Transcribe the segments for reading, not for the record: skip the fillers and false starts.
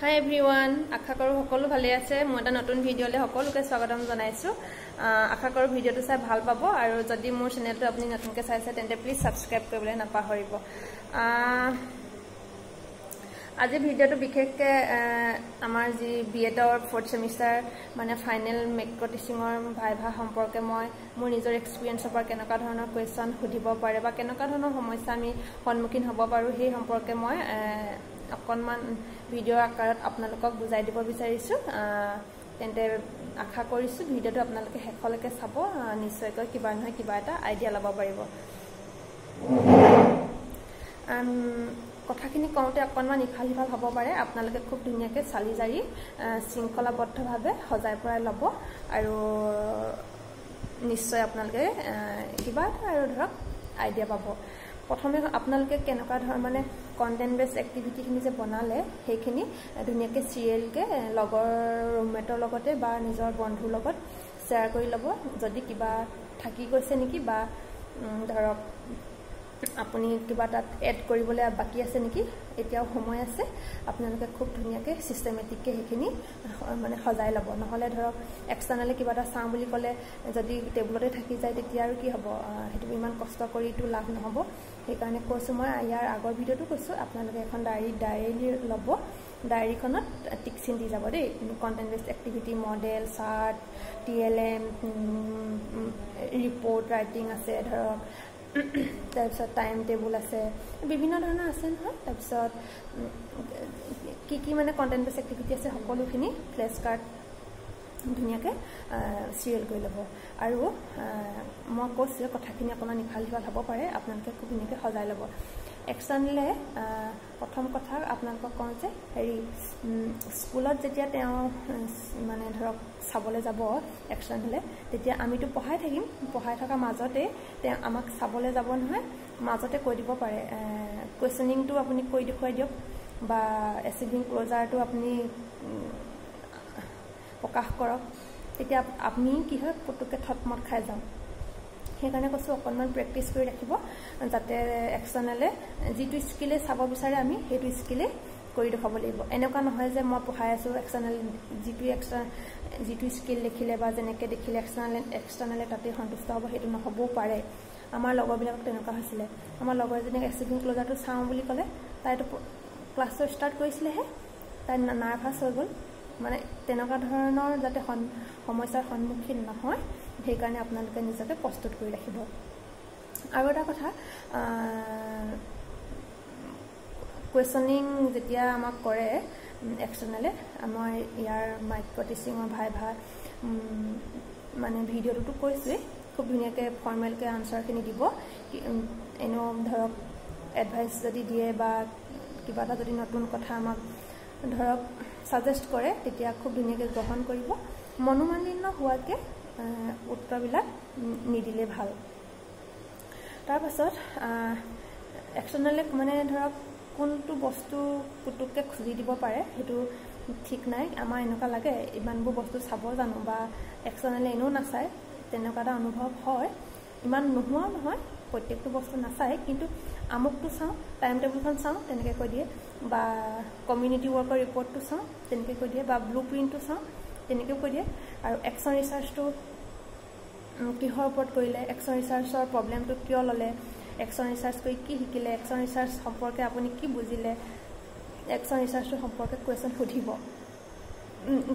Hi everyone, আশা কৰো সকলো ভালে আছে মই এটা নতুন ভিডিঅলে সকলোকে স্বাগতম জনাইছো আশা কৰো ভিডিঅটো চাই ভাল পাব আৰু যদি মোৰ চেনেলটো আপুনি নতুনকে চাইছে তেন্তে প্লিজ সাবস্ক্ৰাইব কৰিবলৈ নাপাহৰিব আজি ভিডিঅটো বিশেষকৈ আমাৰ যি বিএডৰ 4th সেমিষ্টাৰ মানে ফাইনেল মেক্ৰ টিচিঙৰ ভাইভা সম্পৰ্কে মই মোৰ নিজৰ এক্সপেৰিয়েন্সৰ পৰা কেনেকুৱা ধৰণৰ কোৱেশ্চন সুধিব পাৰে বা কেনেকুৱা ধৰণৰ সমস্যা আমি সন্মুখীন হ'ব পাৰো সেই সম্পৰ্কে মই অকনমান ভিডিঅ আকাৰত আপোনালোকক বুজাই দিব বিচাৰিছো তেন্তে আশা কৰিছো ভিডিঅটো আপোনালোকে শেষলৈকে চাব নিশ্চয়কৈ কিবা নহয় কিবা এটা আইডিয়া ল'ব পাৰিব কথাখিনি কওঁতে অকনমান ইফাল সিফাল হ'ব পাৰে আপোনালোকে খুব ধুনীয়াকৈ চালি জাৰি শৃংখলাবদ্ধভাৱে সজাই পৰাই ল'ব আৰু নিশ্চয় আপোনালোকে কিবা আৰু ধৰক আইডিয়া পাব প্ৰথমে আপোনালোকে কেনেকুৱা ধৰণৰ মানে কন্টেন্ট বেস এক্টিভিটিখিনি যে বনালে সেইখিনি ধুনীয়াকৈ সিৰিয়েলকে লগৰ ৰুমমেটৰ লগতে বা নিজৰ বন্ধুৰ লগত শ্বেয়াৰ কৰি ল'ব যদি কিবা থাকি গৈছে নেকি বা ধৰক আপুনি কিবা তাত এড কৰিবলৈ বাকি আছে নেকি এতিয়াও সময় আছে আপোনালোকে খুব ধুনীয়াকৈ সিস্টেমেটিককৈ সেইখিনি মানে সজাই ল'ব নহলে ধৰক এক্সটাৰ্নালি কিবা এটা চাওঁ বুলি ক'লে যদি টেবুলতে থাকি যায় তেতিয়া আৰু কি হ'ব হেতু ইমান কষ্ট কৰিটো লাভ নহব সেইকাৰণে কৈছো মই ইয়াৰ আগৰ ভিডিঅটো কৈছো আপোনালোকে এখন ডায়েৰী ল'ব ডায়েৰীখনত টিক চিন দি যাব দেই content based activity model chart TLM report writing আছে ধৰক তাৰপিছত টাইম টেবুল আছে বিভিন্ন ধৰণৰ আছে নহয় তাৰপিছত কি মানে কন্টেন্ট বেস এক্টিভিটি আছে সকলোখিনি ফ্লেশ কাৰ্ড ধুনীয়াকৈ সিৰিয়েল কৰি ল'ব আৰু মই কৈছো কথাখিনি অকণমান ইফাল সিফাল হ'ব পাৰে আপোনালোকে খুব ধুনীয়াকৈ সজাই ল'ব এক্সটাৰ্নেলে প্ৰথম কথা আপোনালোকক কওঁ যে হেৰি স্কুলত যেতিয়া তেওঁ মানে ধৰক চাবলৈ যাব এক্সটাৰ্নেলে তেতিয়া আমিতো পঢ়াই থাকিম পঢ়াই থকা মাজতে তেওঁ আমাক চাবলৈ যাব নহয় মাজতে কৈ দিব পাৰে কোৱেশ্চনিংটো আপুনি কৈ দেখুৱাই দিয়ক বা এচিভিং ক্লোজাৰটো আপুনি প্ৰকাশ কৰক তেতিয়া আপুনি কি হয় পুতুকে থটমট খাই যাম সেইকাৰণে কৈছো অকনমান প্ৰেক্টিছ কৰি ৰাখিব যাতে এক্সটাৰ্নেলে যিটো স্কিলে চাব বিচাৰে আমি সেইটো স্কিলে কৰি দেখাব লাগিব এনেকুৱা নহয় যে মই পঢ়াই আছো এক্সটাৰ্নেল যিটো স্কিল দেখিলে বা যেনেকৈ দেখিলে এক্সটাৰ্নেলে তাতে সন্তুষ্ট হ'ব সেইটো নহবও পাৰে আমাৰ লগৰবিলাকক তেনেকুৱা হৈছিল আমাৰ লগৰ এজনীক এচিভিং ক্লোজাৰটো চাওঁ বুলি ক'লে তাইতো ক্লাছটো ষ্টাৰ্ট কৰিছিলেহে তাই নাৰ্ভাছ হৈ গ'ল মানে তেনেকুৱা ধৰণৰ যাতে সমস্যাৰ সন্মুখীন নহয় সেইকাৰণে আপোনালোকে নিজকে প্ৰস্তুত কৰি ৰাখিব আৰু এটা কথা কোৱেশ্চনিং যেতিয়া আমাক কৰে এক্সটাৰ্নেলে আমাৰ ইয়াৰ মাইক্ৰ টিচিঙৰ ভাইভা মানে ভিডিঅ'টো কৈছোৱে খুব ধুনীয়াকৈ ফৰ্মেলকৈ আনসাৰখিনি দিব এনেও ধৰক এডভাইচ যদি দিয়ে বা কিবা এটা যদি নতুন কথা আমাক ধৰক সাজেষ্ট কৰে তেতিয়া খুব ধুনীয়াকৈ গ্ৰহণ কৰিব মনোমালিন্য হোৱাকৈ উত্তৰবিলাক নিদিলে ভাল তাৰ পাছত এক্সটাৰ্নেলে মানে ধৰক কোনটো বস্তু পুতুককৈ খুজি দিব পাৰে সেইটো ঠিক নাই আমাৰ এনেকুৱা লাগে ইমানবোৰ বস্তু চাব জানো বা এক্সটাৰ্নেলে এনেও নাচায় তেনেকুৱা এটা অনুভৱ হয় ইমান নোহোৱা নহয় প্ৰত্যেকটো বস্তু নাচায় কিন্তু আমুকটো চাওঁ টাইম টেবুলখন চাওঁ তেনেকৈ কৈ দিয়ে বা কমিউনিটি ৱৰ্কৰ ৰিপৰ্টটো চাওঁ তেনেকৈ কৈ দিয়ে বা ব্লু প্ৰিণ্টটো চাওঁ তেনেকৈ কৈ দিয়ে আৰু একশ্যন ৰিচাৰ্চটো কিহৰ ওপৰত কৰিলে একশ্যন ৰিচাৰ্চৰ প্ৰব্লেমটো কিয় ল'লে একশ্যন ৰিচাৰ্চ কৰি কি শিকিলে একশ্যন ৰিচাৰ্চ সম্পৰ্কে আপুনি কি বুজিলে একশ্যন ৰিচাৰ্চটো সম্পৰ্কে কুৱেশ্যন সুধিব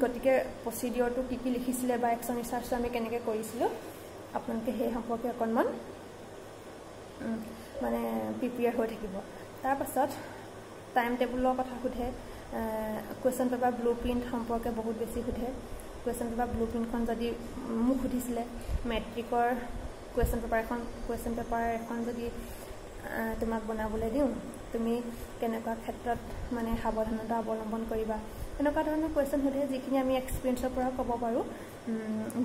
গতিকে প্ৰচিডিঅ'ৰটো কি লিখিছিলে বা একশ্যন ৰিচাৰ্চটো আমি কেনেকৈ কৰিছিলোঁ আপোনালোকে সেই সম্পৰ্কে অকণমান মানে প্ৰিপেয়াৰ হৈ থাকিব তাৰ পাছত টাইম টেবুলৰ কথা সোধে কুৱেশ্যন পেপাৰ ব্লু প্ৰিণ্ট সম্পৰ্কে বহুত বেছি সোধে কুৱেশ্যন পেপাৰ ব্লু প্ৰিণ্টখন যদি মোক সুধিছিলে মেট্ৰিকৰ কুৱেশ্যন পেপাৰ এখন যদি তোমাক বনাবলৈ দিওঁ তুমি কেনেকুৱা ক্ষেত্ৰত মানে সাৱধানতা অৱলম্বন কৰিবা এনেকুৱা ধৰণৰ কুৱেশ্যন সোধে যিখিনি আমি এক্সপিৰিয়েঞ্চৰ পৰা ক'ব পাৰোঁ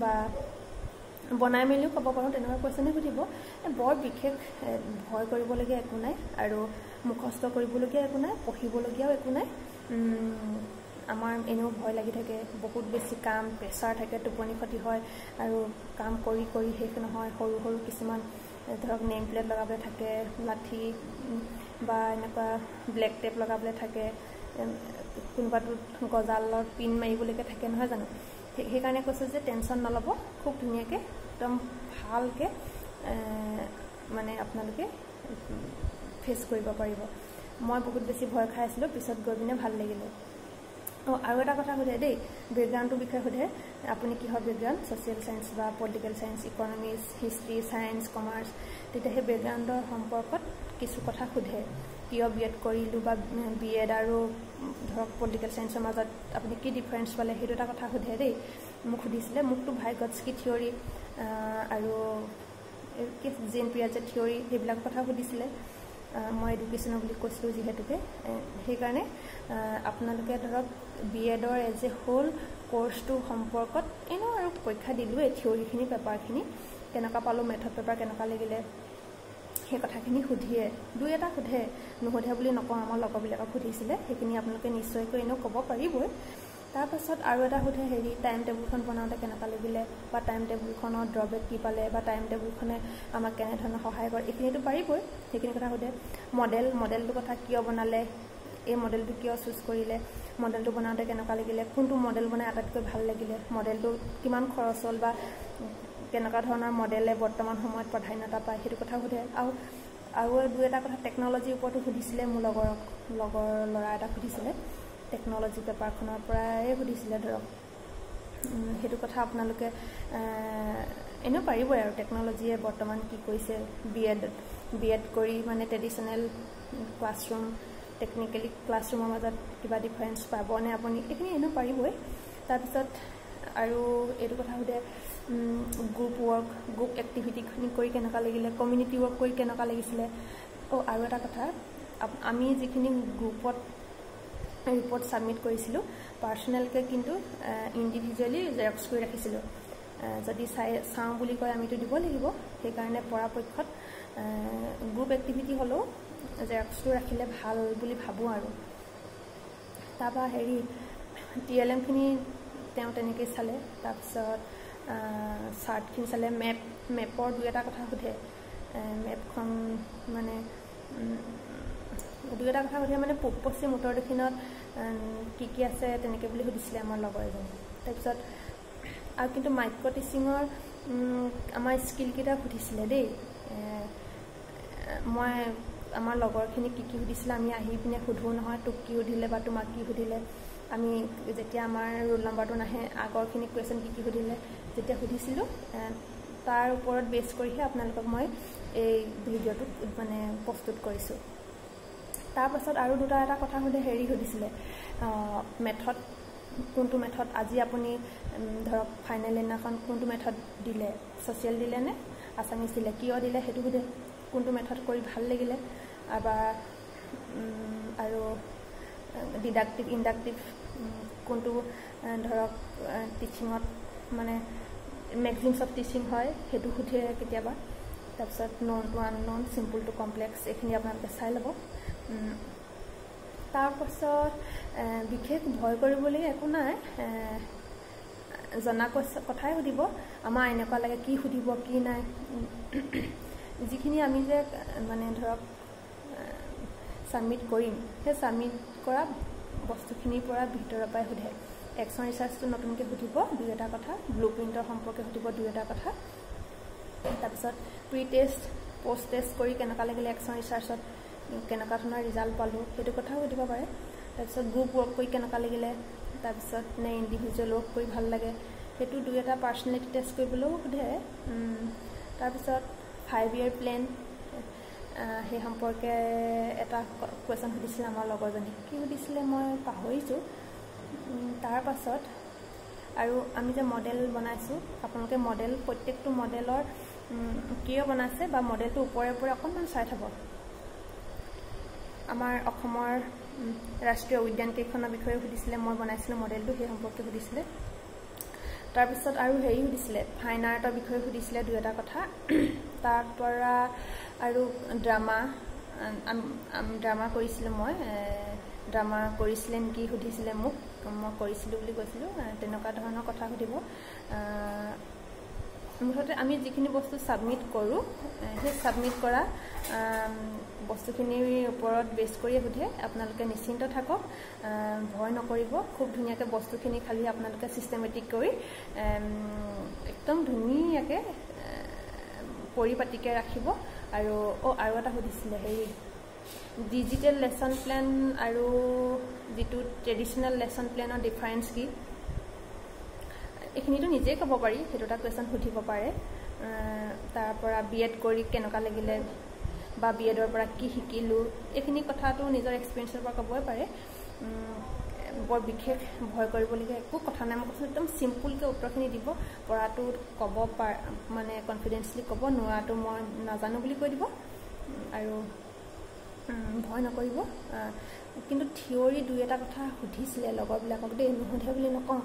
বা বনাই মেলিও ক'ব পাৰোঁ তেনেকুৱা কুৱেশ্যনে সুধিব বৰ বিশেষ ভয় কৰিবলগীয়া একো নাই আৰু মুখস্থ কৰিবলগীয়া একো নাই পঢ়িবলগীয়াও একো নাই আমাৰ এনেও ভয় লাগি থাকে বহুত বেছি কাম প্ৰেছাৰ থাকে টোপনি ক্ষতি হয় আৰু কাম কৰি শেষ নহয় সৰু কিছুমান ধৰক নেম প্লেট লগাবলৈ থাকে লাঠি বা এনেকুৱা ব্লেক টেপ লগাবলৈ থাকে কোনোবাটোত গজালৰ পিন মাৰিবলৈকে থাকে নহয় জানো সেইকাৰণে কৈছে যে টেনশ্যন নল'ব খুব ধুনীয়াকৈ একদম ভালকৈ মানে আপোনালোকে ফেচ কৰিব পাৰিব মই বহুত বেছি ভয় খাই আছিলোঁ পিছত গৈ পিনে ভাল লাগিলে আৰু এটা কথা সোধে দেই বেকগ্ৰাউণ্ডটোৰ বিষয়ে সোধে আপুনি কিহৰ বেকগ্ৰাউণ্ড ছ'চিয়েল ছায়েন্স বা political science economics history science commerce তেতিয়া সেই বেকগ্ৰাউণ্ডৰ সম্পৰ্কত কিছু কথা সোধে কিয় BEd কৰিলোঁ বা BEd আৰু ধৰক পলিটিকেল ছায়েন্সৰ মাজত আপুনি কি ডিফাৰেঞ্চ পালে সেইটো এটা কথা সোধে দেই মোক সুধিছিলে মোকতো ভাইগটস্কি থিয়ৰী আৰু জেন পিয়াজে থিয়ৰী সেইবিলাক কথা সুধিছিলে মই এডুকেশ্যনৰ বুলি কৈছিলোঁ যিহেতুকে সেইকাৰণে আপোনালোকে ধৰক BEdৰ এজ এ হোল কোৰ্চটো সম্পৰ্কত এনেও আৰু পৰীক্ষা দিলোঁৱে থিয়ৰীখিনি পেপাৰখিনি কেনেকুৱা পালোঁ মেথড পেপাৰ কেনেকুৱা লাগিলে সেই কথাখিনি সুধিয়ে দুই এটা সোধে নুসুধে বুলি নকওঁ আমাৰ লগৰবিলাকক সুধিছিলে সেইখিনি আপোনালোকে নিশ্চয়কৈ এনেও ক'ব পাৰিবই তাৰপাছত আৰু এটা সোধে হেৰি টাইম টেবুলখন বনাওঁতে কেনেকুৱা লাগিলে বা টাইম টেবুলখনৰ ড্ৰবেক কি পালে বা টাইম টেবুলখনে আমাক কেনেধৰণে সহায় কৰে এইখিনিতো পাৰিবই সেইখিনি কথা সোধে মডেলটোৰ কথা কিয় বনালে এই মডেলটো কিয় চুজ কৰিলে মডেলটো বনাওঁতে কেনেকুৱা লাগিলে কোনটো মডেল বনাই আটাইতকৈ ভাল লাগিলে মডেলটো কিমান খৰচ হ'ল বা কেনেকুৱা ধৰণৰ মডেলে বৰ্তমান সময়ত প্ৰাধান্যতা পায় সেইটো কথা সোধে আৰু দুই এটা কথা টেকন'লজিৰ ওপৰতো সুধিছিলে মোৰ লগৰ ল'ৰা এটা সুধিছিলে টেকন'লজি পেপাৰখনৰ পৰাই সুধিছিলে ধৰক সেইটো কথা আপোনালোকে এনেও পাৰিবই আৰু টেকন'লজিয়ে বৰ্তমান কি কৰিছে BEd কৰি মানে ট্ৰেডিশ্যনেল ক্লাছৰুম টেকনিকেলি ক্লাছৰুমৰ মাজত কিবা ডিফাৰেঞ্চ পাবনে আপুনি এইখিনি এনেও পাৰিবই তাৰপিছত আৰু এইটো কথা সোধে গ্ৰুপ এক্টিভিটিখিনি কৰি কেনেকুৱা লাগিলে কমিউনিটি ৱৰ্ক কৰি কেনেকুৱা লাগিছিলে আৰু এটা কথা আমি যিখিনি গ্ৰুপত ৰিপৰ্ট ছাবমিট কৰিছিলোঁ পাৰ্চনেলকৈ কিন্তু ইণ্ডিভিজুৱেলি জেৰক্স কৰি ৰাখিছিলোঁ যদি চাওঁ বুলি কয় আমিতো দিব লাগিব সেইকাৰণে পৰাপক্ষত গ্ৰুপ এক্টিভিটি হ'লেও জেৰক্সটো ৰাখিলে ভাল বুলি ভাবোঁ আৰু তাৰপৰা হেৰি TLMখিনি তেওঁ তেনেকৈ চালে তাৰপিছত চাৰ্টখিনি চালে মেপৰ দুই এটা কথা সোধে মেপখন মানে দুই এটা কথা সোধে মানে পূব পশ্চিম উত্তৰ দক্ষিণত কি আছে তেনেকৈ বুলি সুধিছিলে আমাৰ লগৰ এজনে তাৰপিছত আৰু কিন্তু মাইক্ৰ' টিচিঙৰ আমাৰ স্কিলকেইটা সুধিছিলে দেই মই আমাৰ লগৰখিনি কি সুধিছিলে আমি আহি পিনে সোধোঁ নহয় তোক কি সুধিলে বা তোমাক কি সুধিলে আমি যেতিয়া আমাৰ ৰোল নাম্বাৰটো নাহে আগৰখিনি কুৱেশ্যন কি সুধিলে যেতিয়া সুধিছিলোঁ তাৰ ওপৰত বেছ কৰিহে আপোনালোকক মই এই ভিডিঅ'টো মানে প্ৰস্তুত কৰিছোঁ তাৰপাছত আৰু এটা কথা সোধে হেৰি সুধিছিলে মেথড কোনটো মেথড আজি আপুনি ধৰক ফাইনেল দিনাখন কোনটো মেথড দিলে ছ'চিয়েল দিলে নে আছামিজ দিলে কিয় দিলে সেইটো সোধে কোনটো মেথড কৰি ভাল লাগিলে আৰু ডিডাক্টিভ ইণ্ডাক্টিভ কোনটো ধৰক টিচিঙত মানে মেক্সিমছ অফ টিচিং হয় সেইটো সোধে কেতিয়াবা তাৰপিছত known to unknown simple to complex এইখিনি আপোনালোকে চাই ল'ব তাৰপাছত বিশেষ ভয় কৰিবলগীয়া একো নাই জনা কথাই সুধিব আমাৰ এনেকুৱা লাগে কি সুধিব কি নাই যিখিনি আমি যে মানে ধৰক ছাবমিট কৰিম সেই ছাবমিট কৰা বস্তুখিনিৰ পৰা ভিতৰৰ পৰাই সোধে একশ্যন ৰিচাৰ্চটো নতুনকৈ সুধিব দুই এটা কথা ব্লু প্ৰিণ্টৰ সম্পৰ্কে সুধিব দুই এটা কথা তাৰপিছত প্ৰি টেষ্ট পষ্ট টেষ্ট কৰি কেনেকুৱা লাগিলে একশ্যন ৰিচাৰ্চত কেনেকুৱা ধৰণৰ ৰিজাল্ট পালোঁ সেইটো কথাও সুধিব পাৰে তাৰপিছত গ্ৰুপ ৱৰ্ক কৰি কেনেকুৱা লাগিলে তাৰপিছত নে ইণ্ডিভিজুৱেল ৱৰ্ক কৰি ভাল লাগে সেইটো দুই এটা পাৰ্চনেলিটি টেষ্ট কৰিবলৈও সোধে তাৰপিছত 5 year প্লেন সেই সম্পৰ্কে এটা কুৱেশ্যন সুধিছিলে আমাৰ লগৰজনী কি সুধিছিলে মই পাহৰিছোঁ তাৰপাছত আৰু আমি যে মডেল বনাইছোঁ আপোনালোকে মডেল প্ৰত্যেকটো মডেলৰ কিয় বনাইছে বা মডেলটো ওপৰে অকণমান চাই থ'ব আমাৰ অসমৰ ৰাষ্ট্ৰীয় উদ্যান কেইখনৰ বিষয়ে সুধিছিলে মই বনাইছিলোঁ মডেলটো সেই সম্পৰ্কে সুধিছিলে তাৰপিছত আৰু হেৰি সুধিছিলে ফাইন আৰ্টৰ বিষয়ে সুধিছিলে দুই এটা কথা তাৰপৰা আৰু ড্ৰামা কৰিছিলোঁ মই ড্ৰামা কৰিছিলে নেকি সুধিছিলে মোক মই কৰিছিলোঁ বুলি কৈছিলোঁ তেনেকুৱা ধৰণৰ কথা সুধিব মুঠতে আমি যিখিনি বস্তু সাবমিট কৰোঁ সেই সাবমিট কৰা বস্তুখিনিৰ ওপৰত বেছ কৰি সোধে আপোনালোকে নিশ্চিন্ত থাকক ভয় নকৰিব খুব ধুনীয়াকৈ বস্তুখিনি খালি আপোনালোকে সিস্টেমেটিক কৰি একদম ধুনীয়াকৈ পৰিপাটিকৈ ৰাখিব আৰু এটা সুধিছিলে হেৰি ডিজিটেল লেসন প্ল্যান আৰু যেটো ট্ৰেডিশনাল লেসন প্ল্যানৰ ডিফাৰেন্স কি এখিনিটো নিজে ক'ব পাৰি হেতুটা কোৱেশ্চন সুধিব পাৰে তাৰ পৰা বিএড কৰি কেনেকা লাগিলে বা বিএডৰ পৰা কি শিকিলো এখিনি কথাটো নিজৰ এক্সপেৰিয়েন্সৰ পৰা ক'বই পাৰে বৰ বিশেষ ভয় কৰিবলগীয়া একো কথা নাই মই কৈছো একদম সিম্পলকৈ উত্তৰখিনি দিব পৰাটো ক'ব মানে কনফিডেন্সলি ক'ব নোৱাটো মই নাজানো বুলি কৈ দিব আৰু ভয় নকৰিব কিন্তু থিওৰি দুই এটা কথা সুধিছিলে লগৰবিলাকক দেই নুসুধে বুলি নকওঁ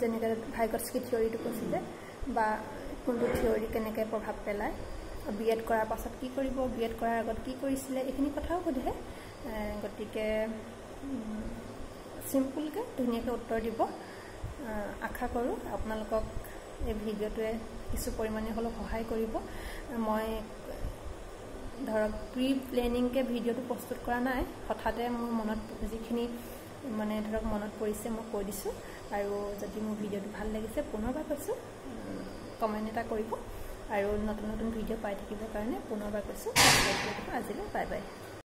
যেনেকৈ ভাইগটস্কি থিওৰিটো কৈছিলে বা কোনটো থিওৰি কেনেকৈ প্ৰভাৱ পেলায় বিএড কৰাৰ পাছত কি কৰিব বিএড কৰাৰ আগত কি কৰিছিলে এইখিনি কথাও সুধে গতিকে সিম্পলকৈ ধুনীয়াকৈ উত্তৰ দিব আশা কৰোঁ আপোনালোকক এই ভিডিঅ'টোৱে কিছু পৰিমাণে হ'লেও সহায় কৰিব মই ধৰক প্ৰি প্লেনিংকে ভিডিঅ'টো প্ৰস্তুত কৰা নাই হঠাতে মোৰ মনত যিখিনি মানে ধৰক মনত পৰিছে মই কৈ দিছোঁ আৰু যদি মোৰ ভিডিঅ'টো ভাল লাগিছে পুনৰবাৰ কৈছোঁ কমেণ্ট এটা কৰিব আৰু নতুন নতুন ভিডিঅ' পাই থাকিবৰ কাৰণে পুনৰবাৰ কৈছোঁ আজিলৈ বাই বাই